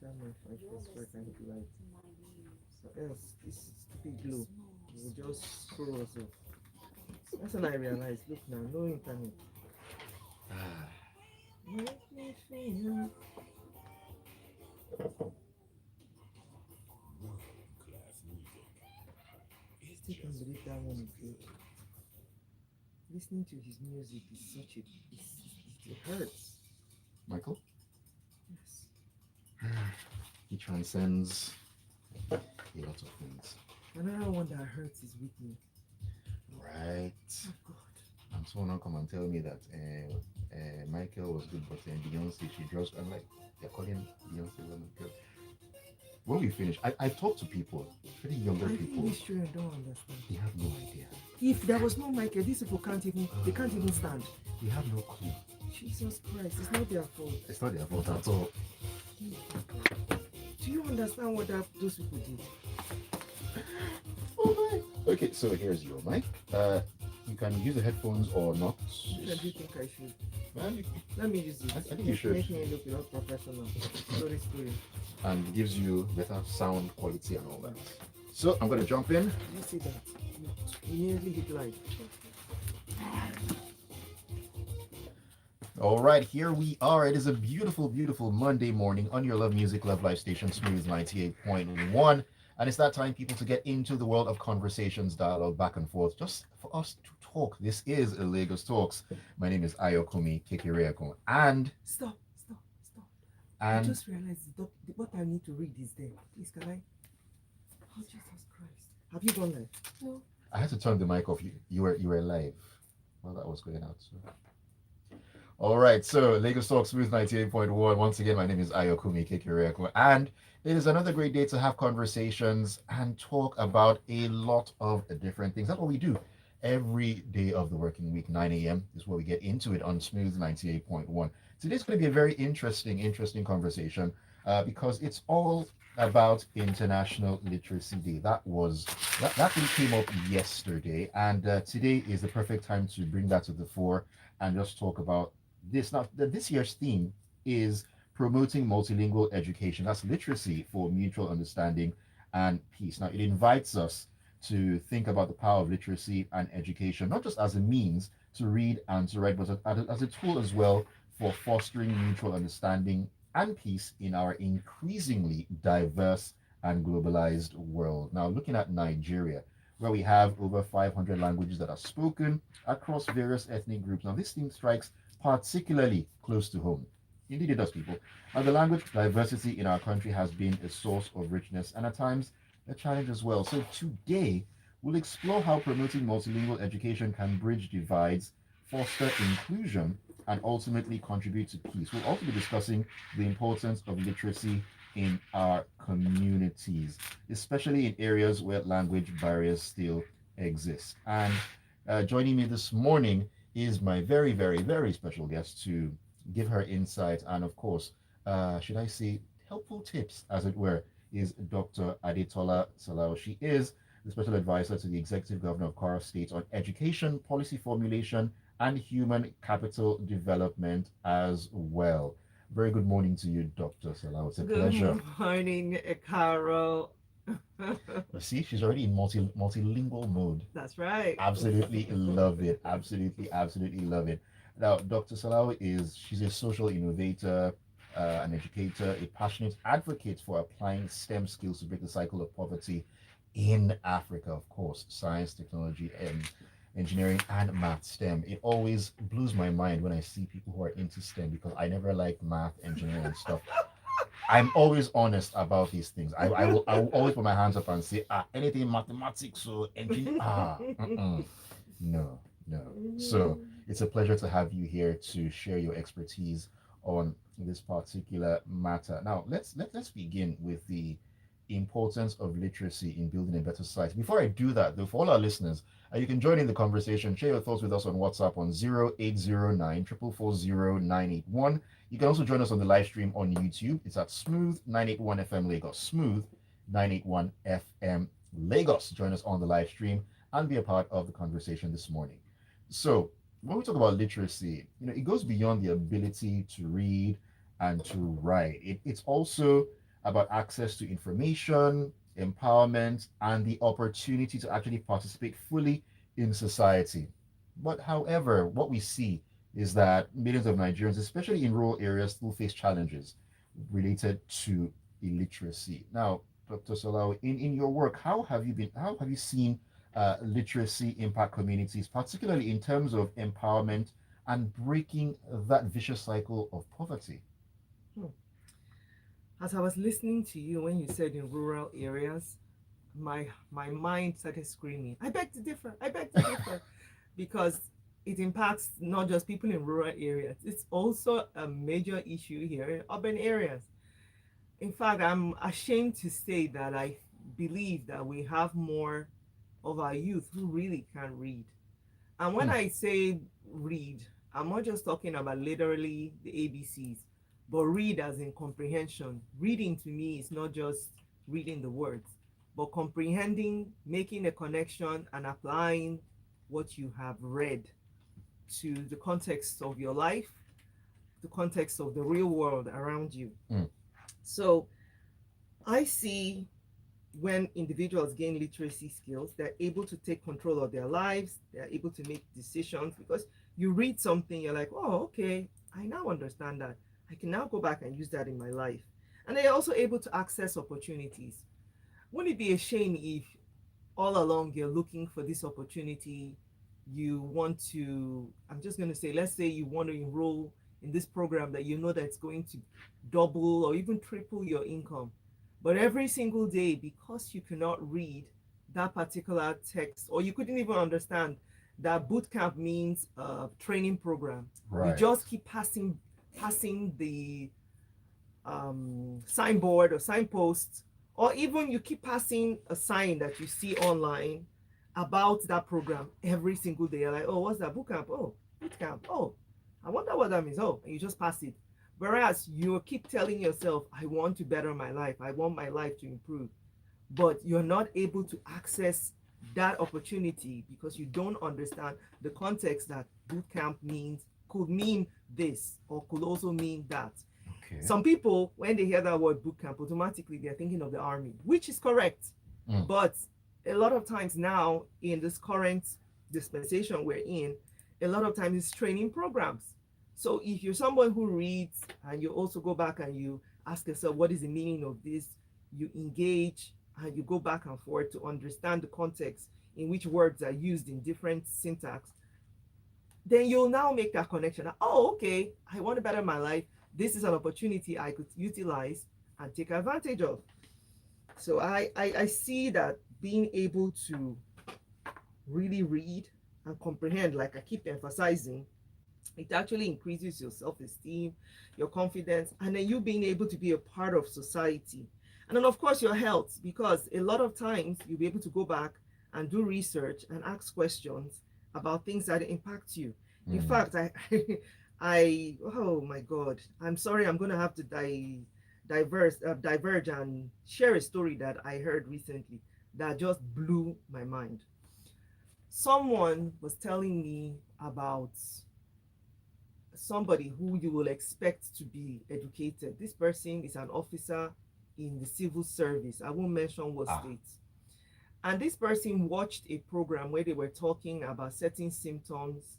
that my face so I can hit light. Or else this stupid glow will just throw us off. That's when I realized, look now, no internet. Make me feel. Still can't believe that one is good. Listening to his music is such a it hurts. Michael? Yes. He transcends a lot of things. Another one that hurts is Whitney. Right. Oh God. And someone will come and tell me that Michael was good, but Beyonce, she just, I'm like, you're calling Beyonce woman girl. When we finish, I talk to people, pretty younger I people. think these children don't understand. They have no idea. If there was no Michael, these people they can't even stand. They have no clue. Jesus Christ, it's not their fault. It's not their fault at all. Do you understand what those people did? Oh my. Okay, so here's your mic. You can use the headphones or not. Which do you think I should? Man, Let me use it. I think you should. Make me look not professional. Sorry. And gives you better sound quality and all that. So I'm going to jump in. Did you see that? You nearly hit light. All right, here we are. It is a beautiful, beautiful Monday morning on your Love Music, Love Life station, Smooth 98.1. And it's that time, people, to get into the world of conversations, dialogue, back and forth, just for us to talk. This is Lagos Talks. My name is Ayokunmi Kekireakun. And... Stop. And... I just realized what I need to read is there. Please, can I? Oh, Jesus Christ. Have you gone live? No. I had to turn the mic off. You were live while that was going out. So. All right, so Lagos Talk Smooth 98.1. Once again, my name is Ayokunmi Kekireakun, and it is another great day to have conversations and talk about a lot of different things. That's what we do every day of the working week. 9 a.m. is where we get into it on Smooth 98.1. Today's going to be a very interesting conversation because it's all about International Literacy Day. That thing came up yesterday, and today is the perfect time to bring that to the fore and just talk about this. Now, this year's theme is promoting multilingual education. That's literacy for mutual understanding and peace. Now, it invites us to think about the power of literacy and education, not just as a means to read and to write, but as a tool as well for fostering mutual understanding and peace in our increasingly diverse and globalized world. Now, looking at Nigeria, where we have over 500 languages that are spoken across various ethnic groups. Now, this thing strikes particularly close to home. Indeed, it does, people. And the language diversity in our country has been a source of richness and at times a challenge as well. So today, we'll explore how promoting multilingual education can bridge divides, foster inclusion, and ultimately contribute to peace. We'll also be discussing the importance of literacy in our communities, especially in areas where language barriers still exist. And joining me this morning is my very, very, very special guest to give her insight and, of course, should I say, helpful tips, as it were, is Dr. Adetola Salau. She is the special advisor to the Executive Governor of Kwara State on education, policy formulation, and human capital development as well. Very good morning to you, Dr. Salau. It's a pleasure. Good morning, Carol. See, she's already in multilingual mode. That's right. Absolutely love it. Absolutely love it. Now, Dr. Salau she's a social innovator, an educator, a passionate advocate for applying STEM skills to break the cycle of poverty in Africa, of course, science, technology, and engineering and math, STEM. It always blows my mind when I see people who are into STEM because I never liked math, engineering, and stuff. I'm always honest about these things. I will always put my hands up and say, anything mathematics or engineering, no. So it's a pleasure to have you here to share your expertise on this particular matter. Now, let's begin with the importance of literacy in building a better society. Before I do that, though, for all our listeners, you can join in the conversation. Share your thoughts with us on WhatsApp on 0809 440 981. You can also join us on the live stream on YouTube. It's at Smooth 981 FM Lagos. Smooth 981 FM Lagos. Join us on the live stream and be a part of the conversation this morning. So, when we talk about literacy, it goes beyond the ability to read and to write. It's also about access to information, empowerment, and the opportunity to actually participate fully in society. But however, what we see is that millions of Nigerians, especially in rural areas, still face challenges related to illiteracy. Now, Dr. Salau, in your work, how have you seen literacy impact communities, particularly in terms of empowerment and breaking that vicious cycle of poverty? Hmm. As I was listening to you when you said in rural areas, my mind started screaming, I beg to differ, I beg to differ, because it impacts not just people in rural areas, it's also a major issue here in urban areas. In fact, I'm ashamed to say that I believe that we have more of our youth who really can't read. And when Hmm. I say read, I'm not just talking about literally the ABCs, but read as in comprehension. Reading to me is not just reading the words, but comprehending, making a connection, and applying what you have read to the context of your life, the context of the real world around you. Hmm. So I see when individuals gain literacy skills, they're able to take control of their lives, they're able to make decisions because you read something, you're like, oh, okay, I now understand that. I can now go back and use that in my life. And they're also able to access opportunities. Wouldn't it be a shame if all along you're looking for this opportunity? You want to, I'm just going to say, let's say you want to enroll in this program that you know that it's going to double or even triple your income. But every single day, because you cannot read that particular text, or you couldn't even understand that boot camp means a training program, you Right. just keep passing the signboard or signpost, or even you keep passing a sign that you see online about that program every single day. You're like, oh, what's that? Boot camp? Oh, boot camp. Oh, I wonder what that means. Oh, and you just pass it. Whereas you keep telling yourself, I want to better my life. I want my life to improve. But you're not able to access that opportunity because you don't understand the context that boot camp means, could mean this or could also mean that. Okay. Some people, when they hear that word boot camp, automatically they're thinking of the army, which is correct. Hmm. But a lot of times now, in this current dispensation we're in, a lot of times it's training programs. So if you're someone who reads and you also go back and you ask yourself, what is the meaning of this? You engage and you go back and forth to understand the context in which words are used in different syntax, then you'll now make that connection. Oh, okay, I want to better my life. This is an opportunity I could utilize and take advantage of. So I see that being able to really read and comprehend, like I keep emphasizing, it actually increases your self-esteem, your confidence, and then you being able to be a part of society. And then of course your health, because a lot of times you'll be able to go back and do research and ask questions about things that impact you. In Hmm. fact, I oh my God, I'm sorry, I'm gonna have to diverge and share a story that I heard recently that just blew my mind. Someone was telling me about somebody who you will expect to be educated. This person is an officer in the civil service. I won't mention what Ah. state. And this person watched a program where they were talking about certain symptoms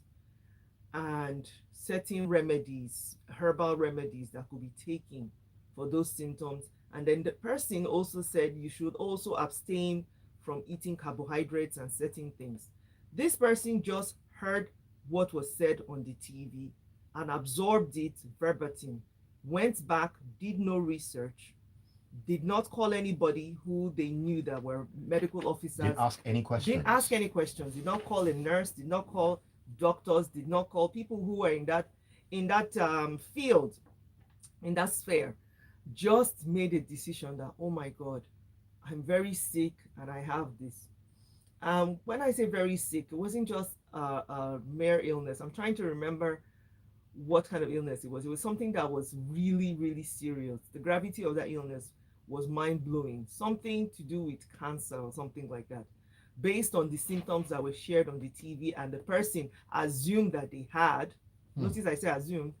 and certain remedies, herbal remedies that could be taken for those symptoms. And then the person also said you should also abstain from eating carbohydrates and certain things. This person just heard what was said on the TV and absorbed it verbatim, went back, did no research, did not call anybody who they knew that were medical officers, Didn't ask any didn't ask questions. any questions, did not call a nurse, did not call doctors, did not call people who were in that field, in that sphere, just made a decision that, oh my God, I'm very sick and I have this. When I say very sick, it wasn't just a mere illness. I'm trying to remember what kind of illness it was. It was something that was really, really serious. The gravity of that illness was mind blowing. Something to do with cancer or something like that. Based on the symptoms that were shared on the TV, and the person assumed that they had, Hmm. notice I say assumed,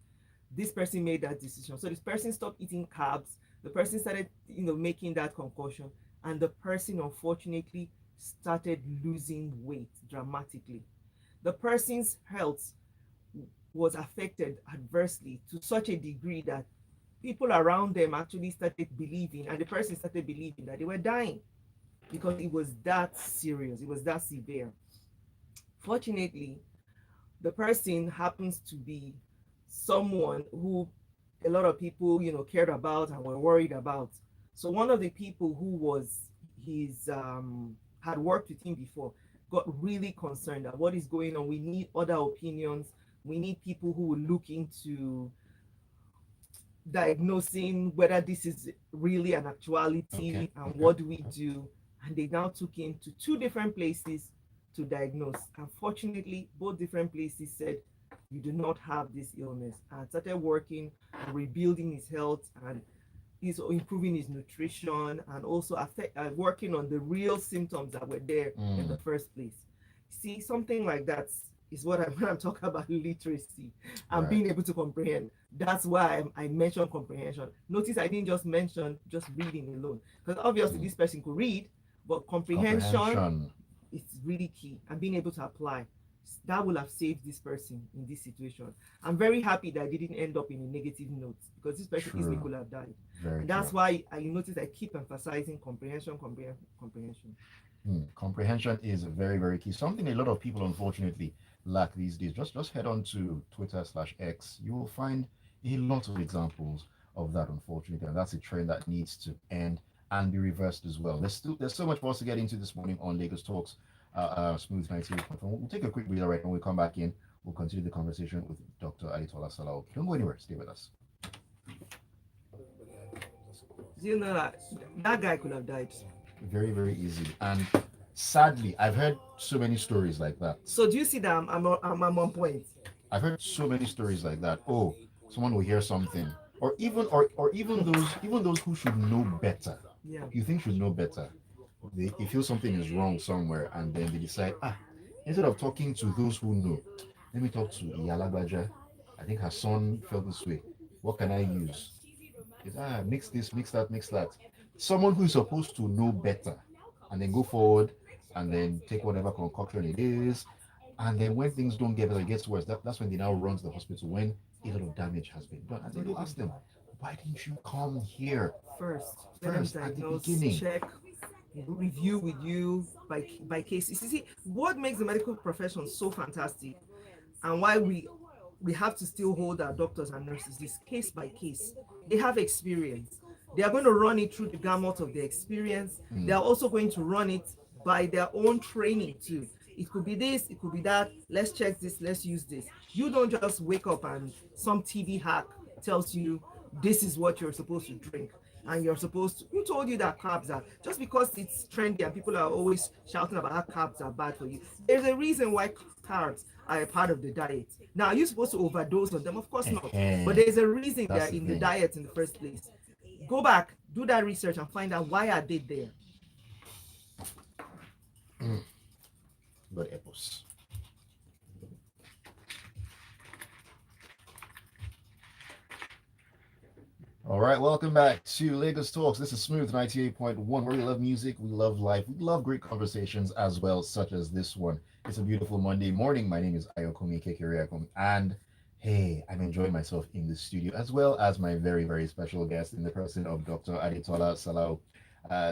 this person made that decision. So this person stopped eating carbs, The person started, making that concoction, and the person unfortunately started losing weight dramatically. The person's health was affected adversely to such a degree that people around them actually started believing, and the person started believing that they were dying because it was that serious, it was that severe. Fortunately, the person happens to be someone who a lot of people, cared about and were worried about. So one of the people who was his had worked with him before got really concerned at what is going on. We need other opinions. We need people who will look into diagnosing whether this is really an actuality, Okay. and Okay. what do we do. And they now took him to two different places to diagnose. Unfortunately, both different places said you do not have this illness, and started working on rebuilding his health, and he's improving his nutrition, and also working on the real symptoms that were there in the first place. See, something like that is what when I'm talking about literacy and Right. being able to comprehend. That's why I mentioned comprehension. Notice I didn't just mention just reading alone, because obviously this person could read, but comprehension Comprehension. is really key, and being able to apply. That will have saved this person in this situation. I'm very happy that I didn't end up in a negative note, because this person easily True. could have died. Very And that's true. why I notice I keep emphasizing comprehension, comprehension. Comprehension is very, very key. Something a lot of people unfortunately lack these days. Just head on to Twitter/X. You will find a lot of examples of that, unfortunately, and that's a trend that needs to end and be reversed as well. There's so much for us to get into this morning on Lagos Talks, Smooth 98.1. We'll take a quick breather right when we come back in. We'll continue the conversation with Dr. Adetola Salau. Don't go anywhere. Stay with us. Do you know that that guy could have died? Very, very easy. And sadly, I've heard so many stories like that. So do you see that I'm on point? I've heard so many stories like that. Oh, someone will hear something, or even those who should know better. Yeah. You think should know better. They feel something is wrong somewhere, and then they decide, instead of talking to those who know, let me talk to Iyalagbaja. I think her son felt this way. What can I use? Mix this, mix that, mix that. Someone who is supposed to know better, and then go forward, and then take whatever concoction it is, and then when things don't get better, it gets worse. That's when they now run to the hospital when a lot of damage has been done. And then you ask them, why didn't you come here First, let them first at the diagnose, beginning? check, review with you by cases. You see, what makes the medical profession so fantastic, and why we have to still hold our doctors and nurses is case by case. They have experience. They are going to run it through the gamut of their experience. They are also going to run it by their own training too. It could be this, it could be that. Let's check this, let's use this. You don't just wake up and some TV hack tells you this is what you're supposed to drink, and you're supposed to. Who told you that carbs are just because it's trendy and people are always shouting about how carbs are bad for you? There's a reason why carbs are a part of the diet. Now, are you supposed to overdose on them? Of course not. But there's a reason they're That's the in the thing. diet in the first place. Go back, do that research, and find out why are they there. God help us. All right, welcome back to Lagos Talks. This is Smooth 98.1, where we love music, we love life, we love great conversations as well, such as this one. It's a beautiful Monday morning. My name is Ayokunmi Kekiriakum, and hey, I'm enjoying myself in the studio, as well as my very, very special guest in the person of Dr. Adetola Salau,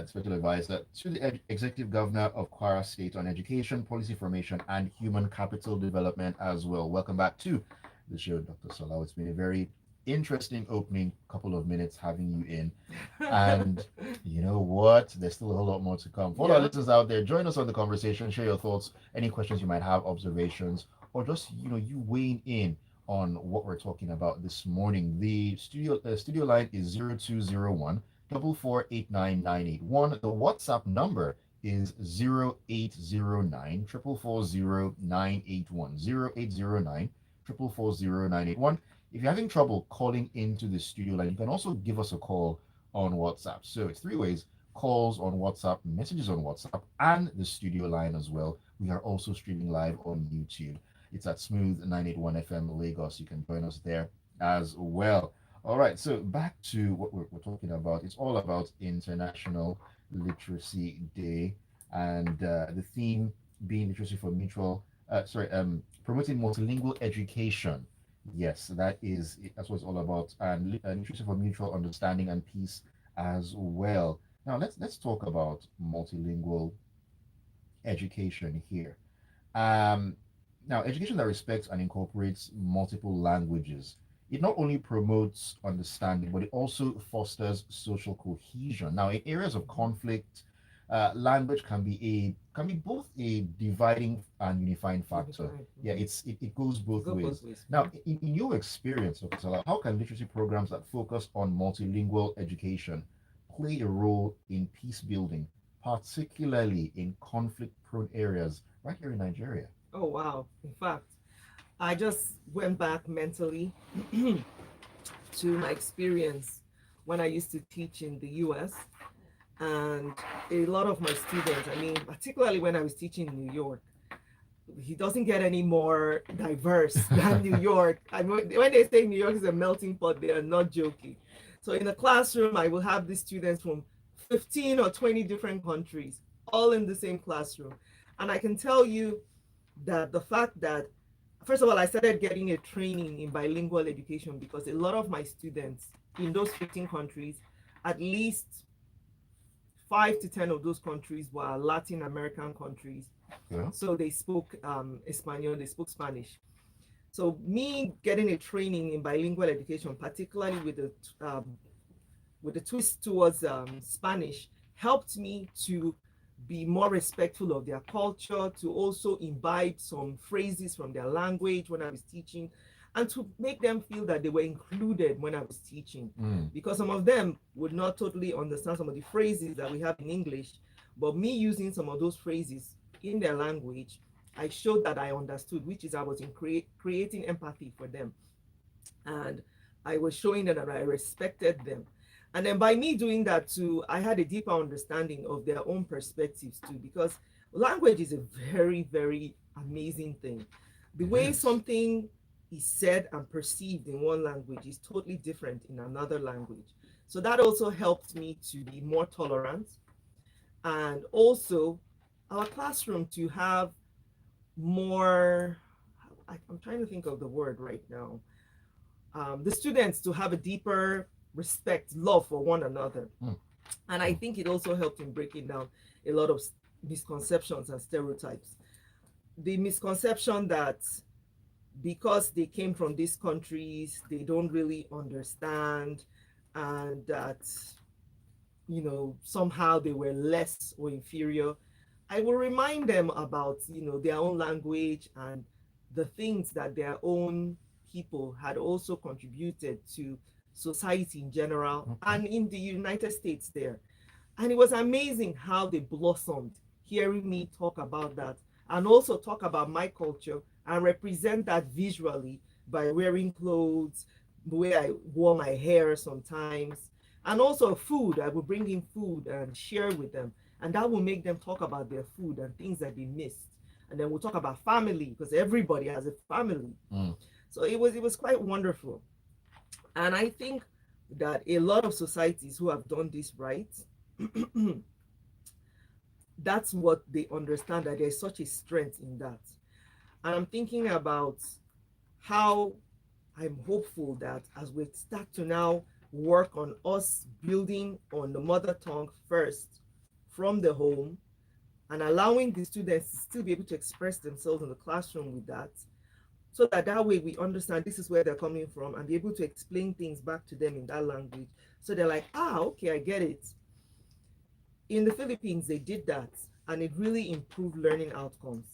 Special Advisor to the Executive Governor of Kwara State on Education, Policy Formation, and Human Capital Development as well. Welcome back to the show, Dr. Salau. It's been a very interesting opening couple of minutes having you in. And you know what? There's still a whole lot more to come. For all our listeners out there, join us on the conversation, share your thoughts, any questions you might have, observations, or just you weighing in on what we're talking about this morning. The studio line is 0201 4489981. The WhatsApp number is 0809 440 0809 440 If you're having trouble calling into the studio line, you can also give us a call on WhatsApp. So it's three ways: calls on WhatsApp, messages on WhatsApp, and the studio line as well. We are also streaming live on YouTube. It's at Smooth 981 FM Lagos. You can join us there as well. All right, so back to what we're talking about. It's all about International Literacy Day, and the theme being literacy for mutual, promoting multilingual education. Yes, that's what it's all about, and literacy for mutual understanding and peace as well. Now let's talk about multilingual education here. Um, Now, education that respects and incorporates multiple languages, it not only promotes understanding, but it also fosters social cohesion. Now, in areas of conflict, language can be both a dividing and unifying factor. Yeah, it goes both Go both ways. ways. Now, in your experience, Dr. Salah, how can literacy programs that focus on multilingual education play a role in peace building, particularly in conflict-prone areas right here in Nigeria? Oh wow. In fact, I just went back mentally to my experience when I used to teach in the US. And a lot of my students, I mean, particularly when I was teaching in New York, he doesn't get any more diverse than New York. I mean, when they say New York is a melting pot, they are not joking. So in a classroom, I will have these students from 15 or 20 different countries, all in the same classroom. And I can tell you that the fact that, first of all, I started getting a training in bilingual education because a lot of my students in those 15 countries, at least 5 to 10 of those countries were Latin American countries. Yeah. So they spoke Espanol, they spoke Spanish. So me getting a training in bilingual education, particularly with the twist towards Spanish, helped me to be more respectful of their culture, to also imbibe some phrases from their language when I was teaching, and to make them feel that they were included when I was teaching. Because some of them would not totally understand some of the phrases that we have in English, but me using some of those phrases in their language, I showed that I understood, which is I was creating empathy for them. And I was showing them that I respected them. And then by me doing that too, I had a deeper understanding of their own perspectives too, because language is a very, very amazing thing. The way something is said and perceived in one language is totally different in another language. So that also helped me to be more tolerant, and also our classroom to have more, I'm trying to think of the word right now, the students to have a deeper respect, love for one another. And I think it also helped in breaking down a lot of misconceptions and stereotypes. The misconception that because they came from these countries, they don't really understand, and that, somehow they were less or inferior. I will remind them about, their own language and the things that their own people had also contributed to society in general and in the United States there. And it was amazing how they blossomed hearing me talk about that, and also talk about my culture and represent that visually by wearing clothes, the way I wore my hair sometimes, and also food. I would bring in food and share with them, and that will make them talk about their food and things that they missed. And then we'll talk about family, because everybody has a family. So it was quite wonderful. And I think that a lot of societies who have done this right, that's what they understand, that there's such a strength in that. And I'm thinking about how I'm hopeful that as we start to now work on us building on the mother tongue first from the home, and allowing the students to still be able to express themselves in the classroom with that, so that that way we understand this is where they're coming from, and be able to explain things back to them in that language. So they're like, okay, I get it. In the Philippines, they did that, and it really improved learning outcomes.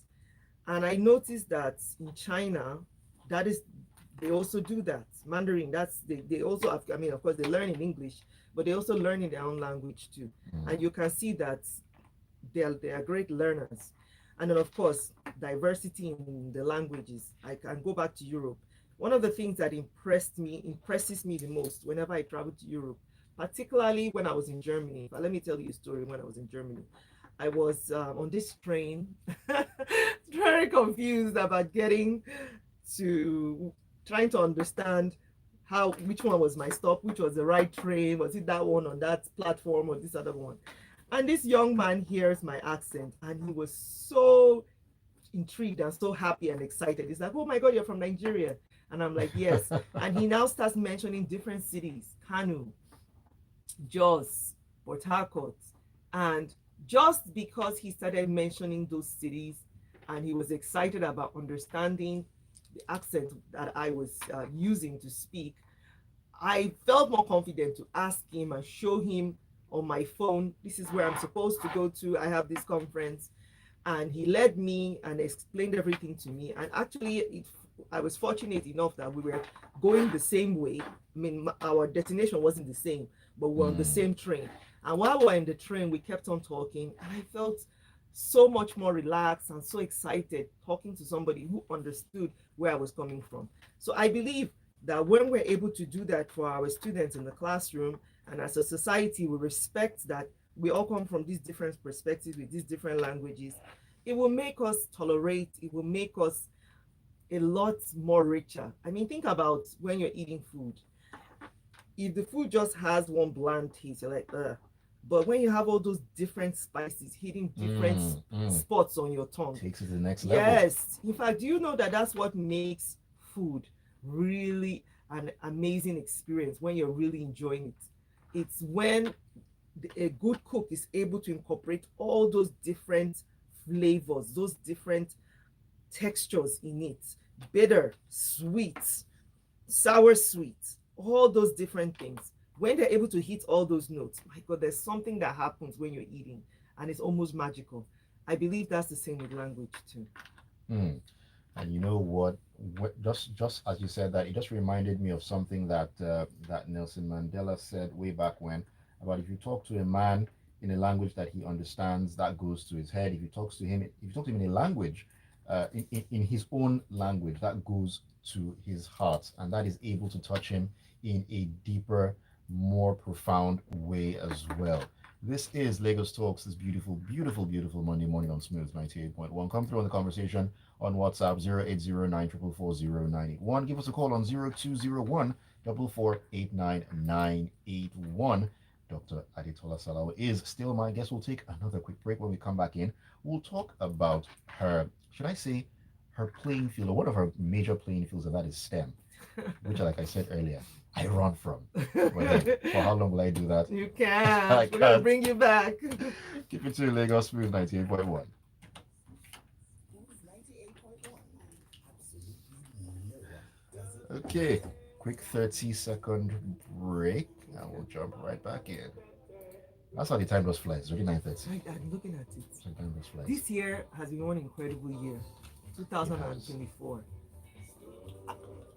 And I noticed that in China, that is, they also do that. Mandarin, they also have, I mean, of course, they learn in English, but they also learn in their own language too. And you can see that they are great learners. And then, of course, diversity in the languages. I can go back to Europe. One of the things that impresses me the most whenever I travel to Europe, particularly when I was in Germany. But let me tell you a story. When I was in Germany, I was on this train, very confused about trying to understand how which one was my stop, which was the right train, was it that one on that platform or this other one. And this young man hears my accent and he was so intrigued and so happy and excited. He's like, oh my God, you're from Nigeria. And I'm like, yes. And he now starts mentioning different cities, Kanu, Jos, Port Harcourt. And just because he started mentioning those cities and he was excited about understanding the accent that I was using to speak, I felt more confident to ask him and show him on my phone, this is where I'm supposed to go to. I have this conference. And he led me and explained everything to me. And actually, I was fortunate enough that we were going the same way. I mean, our destination wasn't the same, but we were on the same train. And while we were in the train, we kept on talking, and I felt so much more relaxed and so excited talking to somebody who understood where I was coming from. So I believe that when we're able to do that for our students in the classroom, and as a society, we respect that we all come from these different perspectives with these different languages, it will make us tolerate, it will make us a lot more richer. I mean, think about when you're eating food. If the food just has one bland taste, you're like, ugh. But when you have all those different spices hitting different spots on your tongue, takes it to the next level. yes. In fact, do you know that that's what makes food really an amazing experience when you're really enjoying it? It's when a good cook is able to incorporate all those different flavors, those different textures in it, bitter, sweet, sour, sweet, all those different things. When they're able to hit all those notes, my God, there's something that happens when you're eating, and it's almost magical. I believe that's the same with language too. Mm. And you know what? Just as you said that, it just reminded me of something that that Nelson Mandela said way back when, about if you talk to a man in a language that he understands, that goes to his head. If you talk to him in a language, in his own language, that goes to his heart, and that is able to touch him in a deeper, more profound way as well. This is Lagos Talks, this beautiful, beautiful, beautiful Monday morning on Smooth 98.1. Come through on the conversation on WhatsApp 0809 4440981. Give us a call on 0201 4489981. Dr. Adetola Salau is still my guest. We'll take another quick break. When we come back in, we'll talk about her, should I say, her playing field, or one of her major playing fields, and that is STEM, which, like I said earlier, I run from. Well, hey, for how long will I do that? You can. We're going to bring you back. Keep it to Lagos Smooth 98.1. Okay, quick 30-second break, and we'll jump right back in. That's how the time just flies. It's already 9:30. I'm looking at it. So the time just flies. This year has been one incredible year, 2024.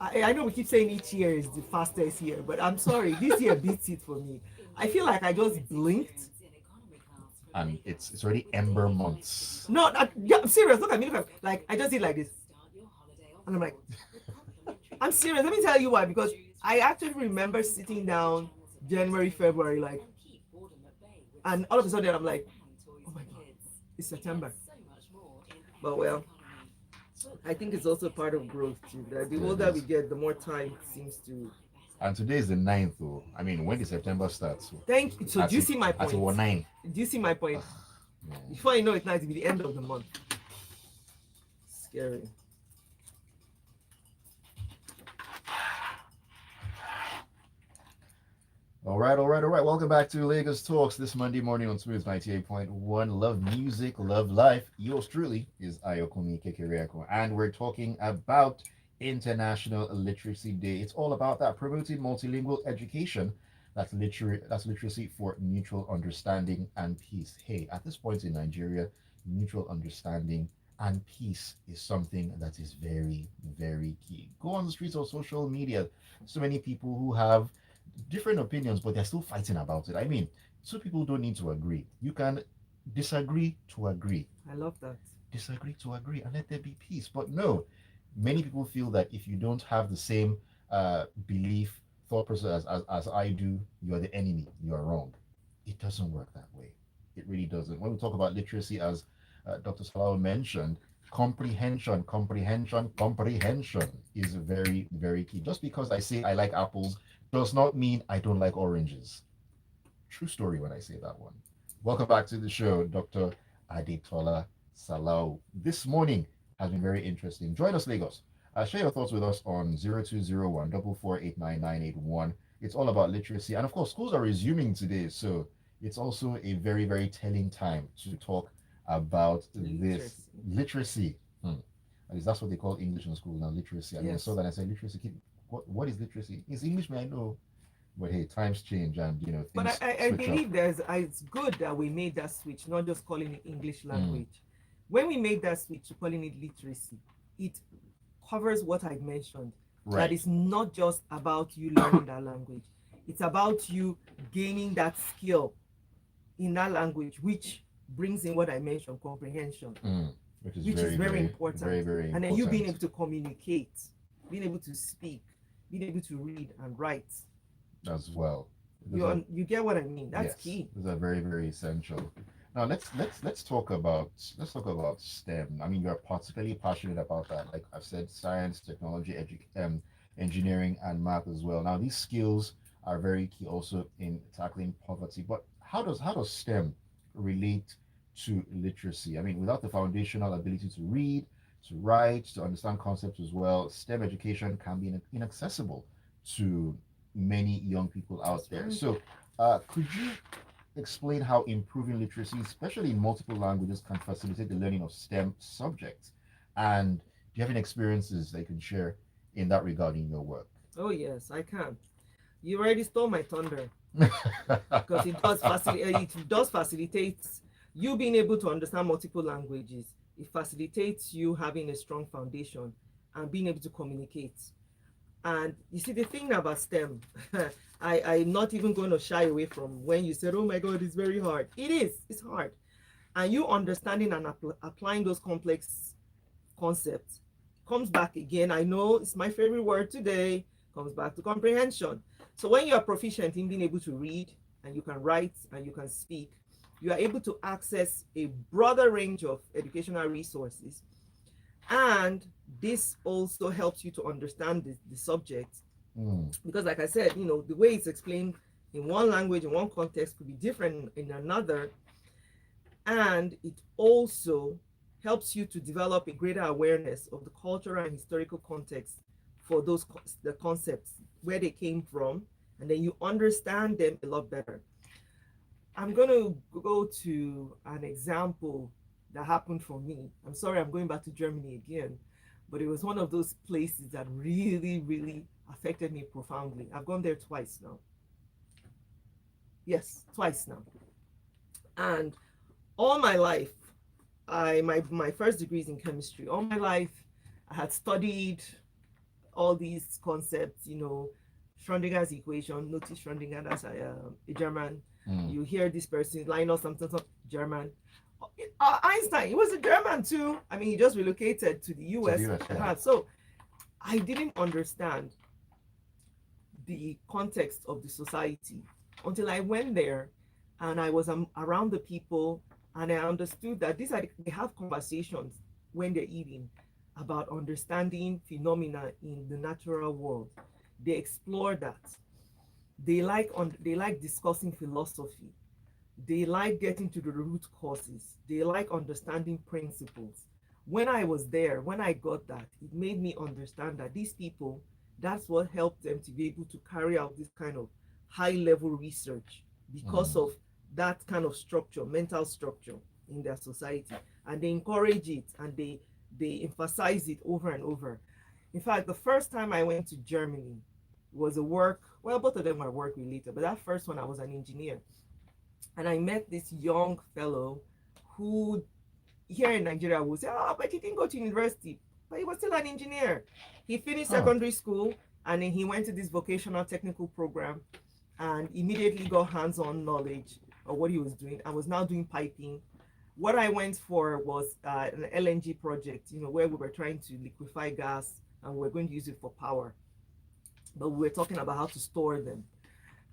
I know we keep saying each year is the fastest year, but I'm sorry, this year beats it for me. I feel like I just blinked. And it's already Ember months. No, yeah, I'm serious. Look at me. Look at me. Like, I just did like this. And I'm like, I'm serious. Let me tell you why. Because I actually remember sitting down January, February, like, and all of a sudden I'm like, oh my God, it's September. But well, I think it's also part of growth too. That the older we get, the more time seems to. And today is the 9th, though. I mean, when did September start? So Thank you. So do you see my point? At 9. Do you see my point? Before you know it, now it's be the end of the month. Scary. All right. Welcome back to Lagos Talks this Monday morning on Smooth 98.1. Love music, love life. Yours truly is Ayokunmi Kekereko, and we're talking about International Literacy Day. It's all about that, promoting multilingual education. That's literacy for mutual understanding and peace. Hey, at this point in Nigeria, mutual understanding and peace is something that is very, very key. Go on the streets or social media. So many people who have different opinions, but they're still fighting about it. I mean, two people don't need to agree. You can disagree to agree. I love that. Disagree to agree, and let there be peace. But no, many people feel that if you don't have the same belief, thought process as I do, you're the enemy. You're wrong. It doesn't work that way. It really doesn't. When we talk about literacy, as Dr. Salau mentioned, comprehension is very, very key. Just because I say I like apples does not mean I don't like oranges. True story when I say that one. Welcome back to the show, Dr. Adetola Salau. This morning has been very interesting. Join us, Lagos. Share your thoughts with us on 0201 4489981. It's all about literacy. And of course, schools are resuming today. So it's also a very, very telling time to talk about this literacy. At least that's what they call English in school now, literacy. I mean, I saw that and I said, literacy. What is literacy? It's English, man. I know. But hey, times change and But things I switch up. believe it's good that we made that switch, not just calling it English language. When we made that switch to calling it literacy, it covers what I mentioned. Right. That it's not just about you learning that language. It's about you gaining that skill in that language, which brings in what I mentioned, comprehension, which is very important. Very, very important. And then you being able to communicate, being able to speak, being able to read and write as well. You get what I mean? That's yes, key. Those are very, very essential. Now let's talk about STEM. I mean, you're particularly passionate about that. Like I've said, science, technology, engineering, and math as well. Now these skills are very key also in tackling poverty. But how does STEM relate to literacy? I mean, without the foundational ability to read, to write, to understand concepts as well, STEM education can be inaccessible to many young people out there. So, could you explain how improving literacy, especially in multiple languages, can facilitate the learning of STEM subjects? And do you have any experiences that you can share in that regard in your work? Oh yes, I can. You already stole my thunder because it does facilitate you being able to understand multiple languages. It facilitates you having a strong foundation and being able to communicate. And you see, the thing about STEM, I'm not even going to shy away from when you said, oh my God, it's very hard. It is, it's hard. And you understanding and applying those complex concepts comes back again. I know it's my favorite word today, comes back to comprehension. So when you are proficient in being able to read and you can write and you can speak, you are able to access a broader range of educational resources. And this also helps you to understand the subject. Because like I said, the way it's explained in one language, in one context could be different in another. And it also helps you to develop a greater awareness of the cultural and historical context for the concepts, where they came from, and then you understand them a lot better. I'm going to go to an example that happened for me. I'm sorry, I'm going back to Germany again, but it was one of those places that really, really affected me profoundly. I've gone there twice now. Yes, twice now. And all my life, my first degree is in chemistry. All my life, I had studied all these concepts, Schrodinger's equation, notice Schrödinger, that's a German. You hear this person, Linus something, German. Einstein, he was a German too. I mean, he just relocated to the US. Yeah. So I didn't understand the context of the society until I went there and I was around the people, and I understood that they have conversations when they're eating about understanding phenomena in the natural world. They explore that. They like discussing philosophy. They like getting to the root causes. They like understanding principles. When I was there, when I got that, it made me understand that these people, that's what helped them to be able to carry out this kind of high level research because of that kind of structure, mental structure in their society. And they encourage it and they emphasize it over and over. In fact, the first time I went to Germany was both of them were work related, but that first one I was an engineer. And I met this young fellow who here in Nigeria would say, oh, but he didn't go to university, but he was still an engineer. He finished secondary school and then he went to this vocational technical program and immediately got hands-on knowledge of what he was doing. I was now doing piping. What I went for was an LNG project, where we were trying to liquefy gas and we were going to use it for power. But we were talking about how to store them.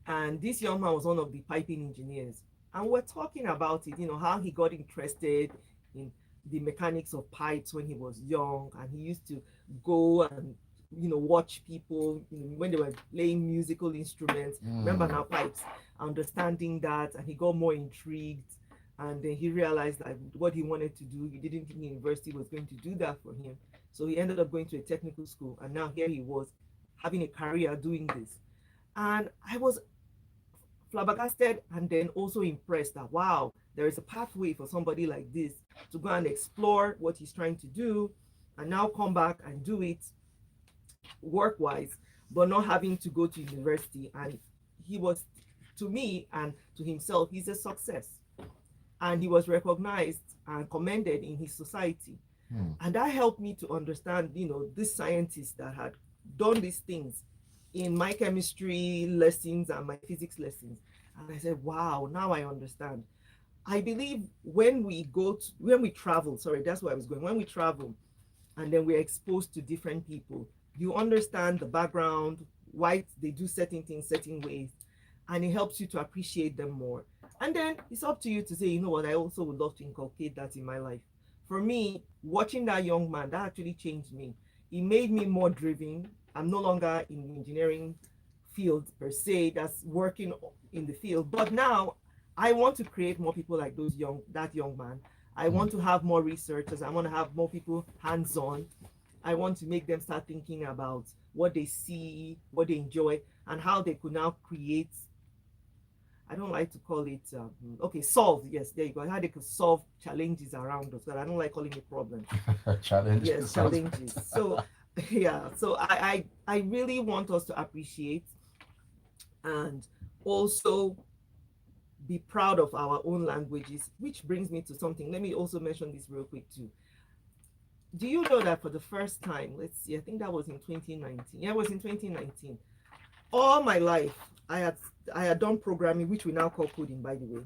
And this young man was one of the piping engineers. And we're talking about it, how he got interested in. the mechanics of pipes when he was young, and he used to go and watch people when they were playing musical instruments. Remember now, pipes, understanding that, and he got more intrigued, and then he realized that what he wanted to do, he didn't think university was going to do that for him. So he ended up going to a technical school, and now here he was having a career doing this. And I was flabbergasted and then also impressed that, wow, there is a pathway for somebody like this to go and explore what he's trying to do and now come back and do it work wise, but not having to go to university. And he was, to me and to himself, he's a success. And he was recognized and commended in his society. And that helped me to understand, these scientists that had done these things in my chemistry lessons and my physics lessons. And I said, wow, now I understand. I believe when we travel, sorry, that's where I was going. When we travel and then we're exposed to different people, you understand the background, why they do certain things certain ways, and it helps you to appreciate them more. And then it's up to you to say, you know what, I also would love to inculcate that in my life. For me, watching that young man, that actually changed me. It made me more driven. I'm no longer in the engineering field per se, that's working in the field, but now I want to create more people like that young man. I want to have more researchers. I want to have more people hands-on. I want to make them start thinking about what they see, what they enjoy, and how they could now create. I don't like to call it, solve. Yes, there you go. How they could solve challenges around us. But I don't like calling it problems. Challenges. Yes, challenges. So, yeah. So I really want us to appreciate and also be proud of our own languages, which brings me to something. Let me also mention this real quick too. Do you know that for the first time, let's see, I think that was in 2019. Yeah, it was in 2019. All my life, I had done programming, which we now call coding, by the way.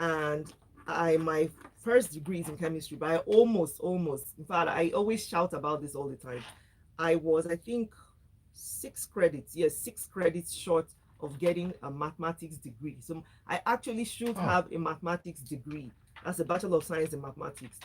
And my first degree is in chemistry, but I almost, in fact, I always shout about this all the time. I was, I think, 6 credits short of getting a mathematics degree. So I actually should have a mathematics degree. That's a Bachelor of Science in Mathematics.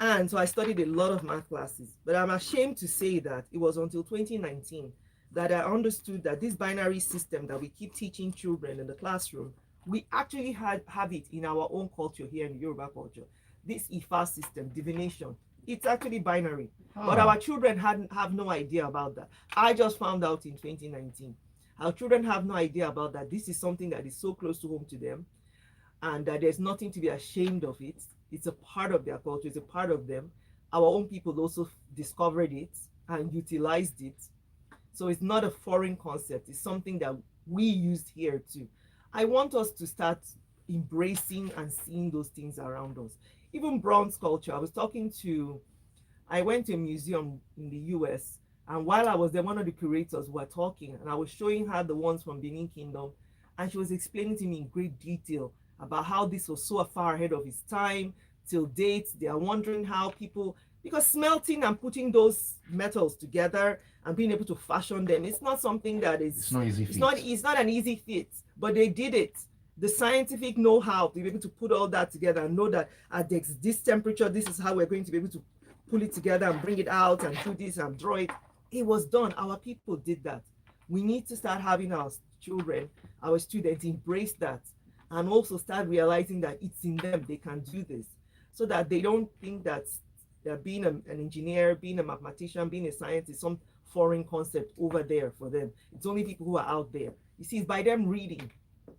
And so I studied a lot of math classes, but I'm ashamed to say that it was until 2019 that I understood that this binary system that we keep teaching children in the classroom, we actually have it in our own culture here in Yoruba culture. This IFA system, divination, it's actually binary. But our children have no idea about that. I just found out in 2019. Our children have no idea about that. This is something that is so close to home to them, and that there's nothing to be ashamed of it. It's a part of their culture, it's a part of them. Our own people also discovered it and utilized it. So it's not a foreign concept, it's something that we used here too. I want us to start embracing and seeing those things around us. Even bronze culture. I went to a museum in the US, and while I was there, one of the curators were talking, and I was showing her the ones from Benin Kingdom, and she was explaining to me in great detail about how this was so far ahead of its time. Till date, they are wondering how people, because smelting and putting those metals together and being able to fashion them, it's not something that is, it's no easy feat. It's not an easy feat, but they did it. The scientific know-how to be able to put all that together and know that at this temperature, this is how we're going to be able to pull it together and bring it out and do this and draw it. It was done. Our people did that. We need to start having our children, our students embrace that, and also start realizing that it's in them, they can do this, so that they don't think that being an engineer, being a mathematician, being a scientist, some foreign concept over there for them. It's only people who are out there. You see, it's by them reading,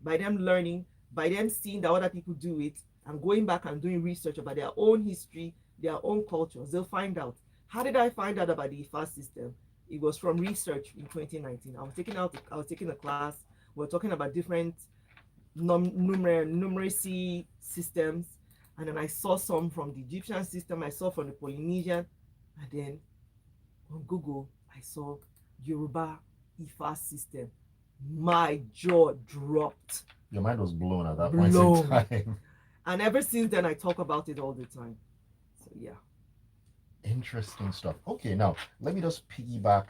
by them learning, by them seeing that other people do it, and going back and doing research about their own history, their own cultures. They'll find out. How did I find out about the IFA system? It was from research in 2019. I was taking a class. We're talking about different numeracy systems, and then I saw some from the Egyptian system, I saw from the Polynesian, and then on Google I saw Yoruba IFA system. My jaw dropped. Your mind was blown at that point in time. And ever since then I talk about it all the time. So yeah. Interesting stuff. Okay, now let me just piggyback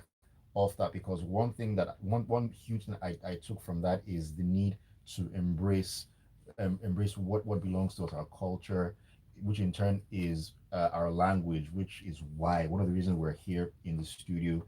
off that, because one thing that one huge thing I took from that is the need to embrace what belongs to us, our culture, which in turn is our language, which is why one of the reasons we're here in the studio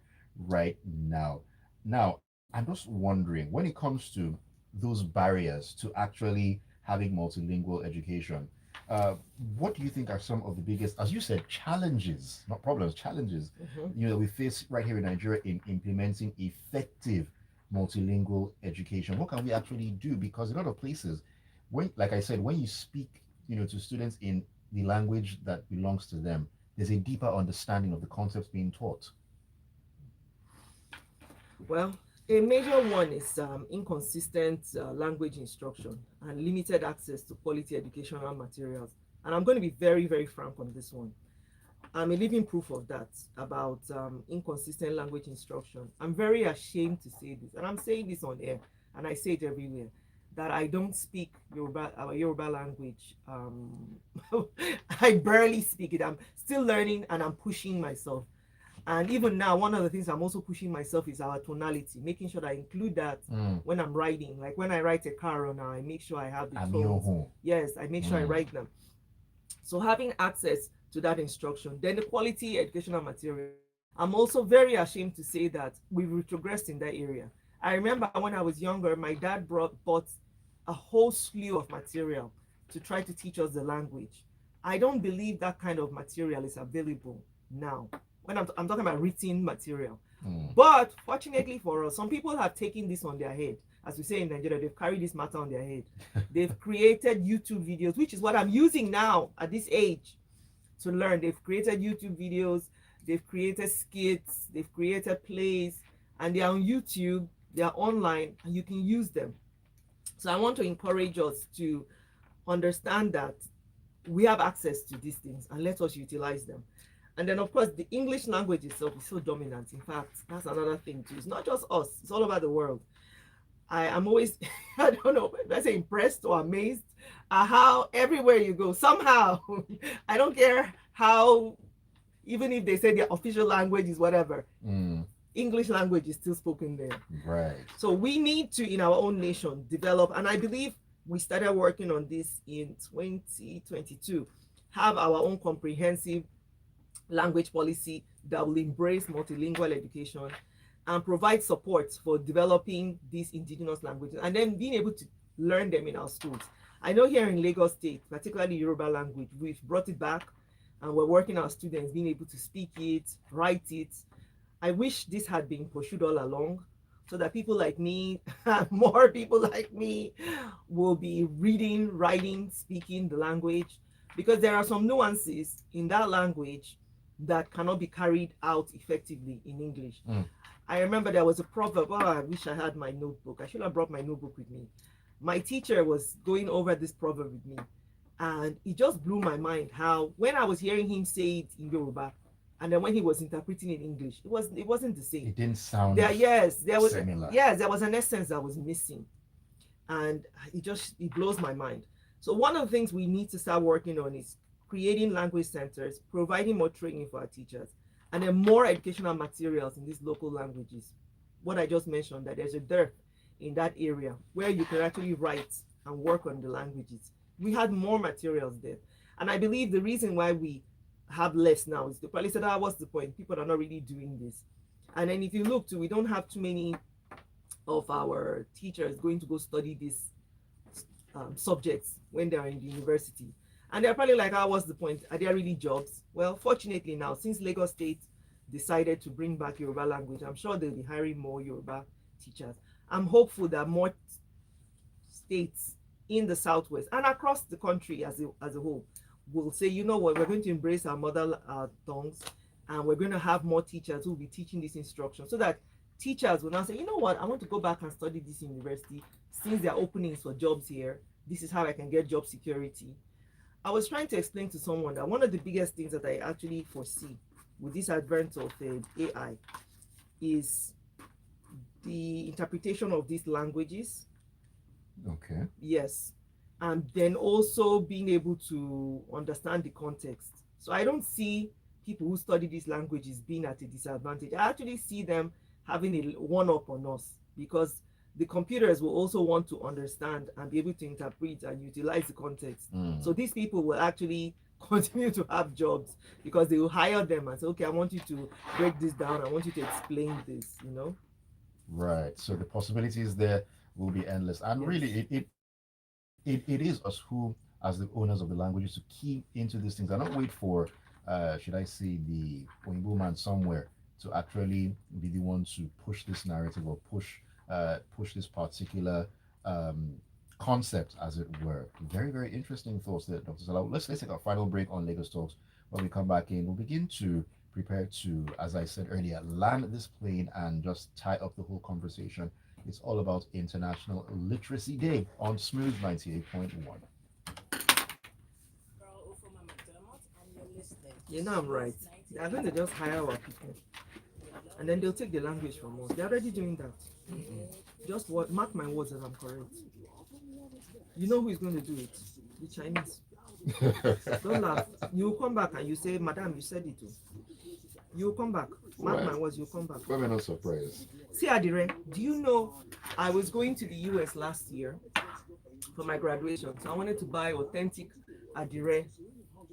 right now. Now, I'm just wondering when it comes to those barriers to actually having multilingual education, uh, what do you think are some of the biggest, as you said, challenges, not problems, challenges, Mhm. that we face right here in Nigeria in implementing effective multilingual education? What can we actually do? Because a lot of places, when, like I said, when you speak, to students in the language that belongs to them, there's a deeper understanding of the concepts being taught. Well, a major one is inconsistent language instruction and limited access to quality educational materials. And I'm going to be very, very frank on this one. I'm a living proof of that about inconsistent language instruction. I'm very ashamed to say this, and I'm saying this on air, and I say it everywhere, that I don't speak Yoruba, our Yoruba language. I barely speak it. I'm still learning, and I'm pushing myself. And even now, one of the things I'm also pushing myself is our tonality, making sure that I include that Mm. when I'm writing. Like when I write a carol now, I make sure I have the tones. Amioho. Yes, I make sure I Mm. write them. So having access to that instruction, then the quality educational materials. I'm also very ashamed to say that we've retrogressed in that area. I remember when I was younger, my dad bought a whole slew of material to try to teach us the language. I don't believe that kind of material is available now. When I'm talking about written material. Mm. But fortunately for us, some people have taken this on their head. As we say in Nigeria, they've carried this matter on their head. They've created YouTube videos, which is what I'm using now at this age to learn. They've created YouTube videos, they've created skits, they've created plays, and they are on YouTube, they are online, and you can use them. So I want to encourage us to understand that we have access to these things and let us utilize them. And then, of course, the English language itself is so dominant. In fact, that's another thing too. It's not just us; it's all over the world. I am always, I don't know, let's say impressed or amazed at how everywhere you go, somehow, I don't care how, even if they say their official language is whatever, Mm. English language is still spoken there. Right. So we need to, in our own nation, develop, and I believe we started working on this in 2022, have our own comprehensive language policy that will embrace multilingual education and provide support for developing these indigenous languages and then being able to learn them in our schools. I know here in Lagos State, particularly Yoruba language, we've brought it back and we're working our students being able to speak it, write it. I wish this had been pursued all along so that people like me, more people like me, will be reading, writing, speaking the language because there are some nuances in that language that cannot be carried out effectively in English. Mm. I remember there was a proverb. Oh, I wish I had my notebook. I should have brought my notebook with me. My teacher was going over this proverb with me, and it just blew my mind how when I was hearing him say it in Yoruba, and then when he was interpreting in English, it wasn't the same. It didn't sound similar. There was an essence that was missing, and it blows my mind. So one of the things we need to start working on is creating language centers, providing more training for our teachers, and then more educational materials in these local languages. What I just mentioned, that there's a dearth in that area where you can actually write and work on the languages. We had more materials there. And I believe the reason why we have less now is they probably said, what's the point? People are not really doing this. And then if you look to, we don't have too many of our teachers going to go study these subjects when they're in the university. And they're probably like, what's the point? Are there really jobs? Well, fortunately now, since Lagos State decided to bring back Yoruba language, I'm sure they'll be hiring more Yoruba teachers. I'm hopeful that more states in the Southwest and across the country as a whole will say, you know what, we're going to embrace our mother tongues and we're going to have more teachers who will be teaching this instruction so that teachers will now say, you know what, I want to go back and study this university since there are openings for jobs here. This is how I can get job security. I was trying to explain to someone that one of the biggest things that I actually foresee with this advent of AI is the interpretation of these languages. Okay. Yes. And then also being able to understand the context. So I don't see people who study these languages being at a disadvantage. I actually see them having a one up on us because the computers will also want to understand and be able to interpret and utilize the context. Mm. So these people will actually continue to have jobs because they will hire them and say, okay, I want you to break this down. I want you to explain this, you know? Right. So the possibilities there will be endless. And Yes. really, it is us who, as the owners of the languages, to key into these things and not wait for, should I say, the Oimbo man somewhere to actually be the one to push this narrative or push this particular um, concept, as it were. Very, very interesting thoughts there, Dr. Salah. Let's take our final break on Lagos Talks. When we come back in, we'll begin to prepare to, as I said earlier, land this plane and just tie up the whole conversation. It's all about International Literacy Day on Smooth 98.1. You know I'm right. They are going to just hire our people and then they'll take the language from us. They're already doing that. Just what mark my words that I'm correct. You know who is going to do it? The Chinese. Don't laugh. You will come back and you say, Madam, you said it too. You will come back. Mark my words, you'll come back. Why am I not surprised? See, Adire, do you know I was going to the US last year for my graduation? So I wanted to buy authentic Adire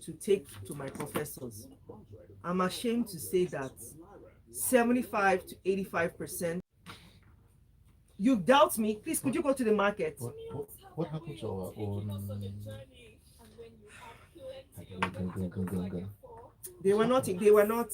to take to my professors. I'm ashamed to say that 75 to 85%. You doubt me? Please, could you go to the market? What happened to our own? They were not